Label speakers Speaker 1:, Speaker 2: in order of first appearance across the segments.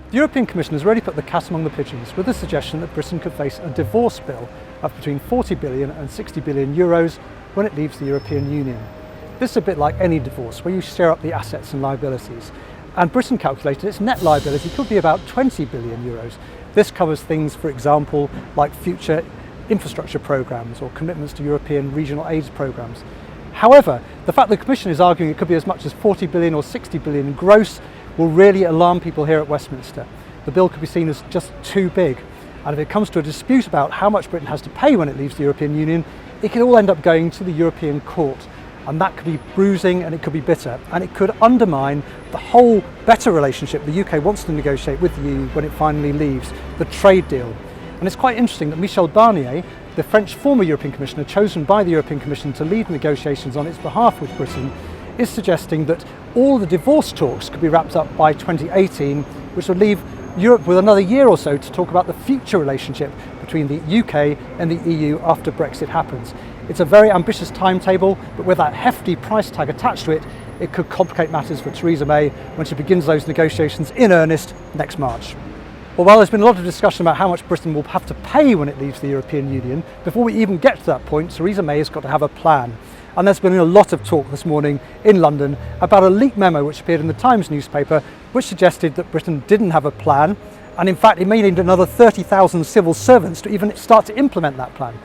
Speaker 1: The European Commission has already put the cat among the pigeons with the suggestion that Britain could face a divorce bill of between 40 billion and 60 billion euros when it leaves the European Union. This is a bit like any divorce where you share up the assets and liabilities. And Britain calculated its net liability could be about 20 billion euros. This covers things, for example, like future infrastructure programmes or commitments to European regional aid programmes. However, the fact the Commission is arguing it could be as much as 40 billion or 60 billion gross will really alarm people here at Westminster. The bill could be seen as just too big. And if it comes to a dispute about how much Britain has to pay when it leaves the European Union, it could all end up going to the European Court. And that could be bruising and it could be bitter. And it could undermine the whole better relationship the UK wants to negotiate with the EU when it finally leaves, the trade deal. And it's quite interesting that Michel Barnier, the French former European Commissioner chosen by the European Commission to lead negotiations on its behalf with Britain, is suggesting that all the divorce talks could be wrapped up by 2018, which would leave Europe with another year or so to talk about the future relationship between the UK and the EU after Brexit happens. It's a very ambitious timetable, but with that hefty price tag attached to it, it could complicate matters for Theresa May when she begins those negotiations in earnest next March. Well, while there's been a lot of discussion about how much Britain will have to pay when it leaves the European Union, before we even get to that point, Theresa May has got to have a plan. And there's been a lot of talk this morning in London about a leaked memo which appeared in the Times newspaper, which suggested that Britain didn't have a plan, and in fact it may need another 30,000 civil servants to even start to implement that plan,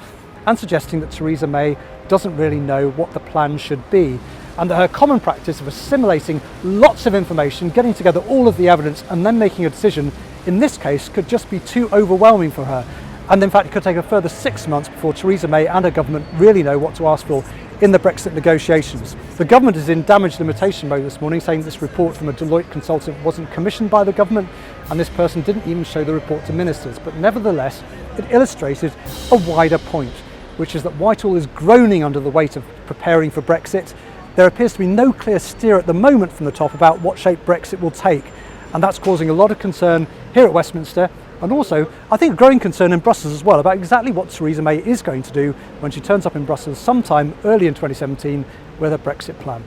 Speaker 1: and suggesting that Theresa May doesn't really know what the plan should be, and that her common practice of assimilating lots of information, getting together all of the evidence and then making a decision, in this case could just be too overwhelming for her. And in fact it could take a further 6 months before Theresa May and her government really know what to ask for in the Brexit negotiations. The government is in damage limitation mode this morning, saying this report from a Deloitte consultant wasn't commissioned by the government, and this person didn't even show the report to ministers. But nevertheless, it illustrated a wider point, which is that Whitehall is groaning under the weight of preparing for Brexit. There appears to be no clear steer at the moment from the top about what shape Brexit will take, and that's causing a lot of concern here at Westminster, and also, I think, a growing concern in Brussels as well about exactly what Theresa May is going to do when she turns up in Brussels sometime early in 2017 with her Brexit plan.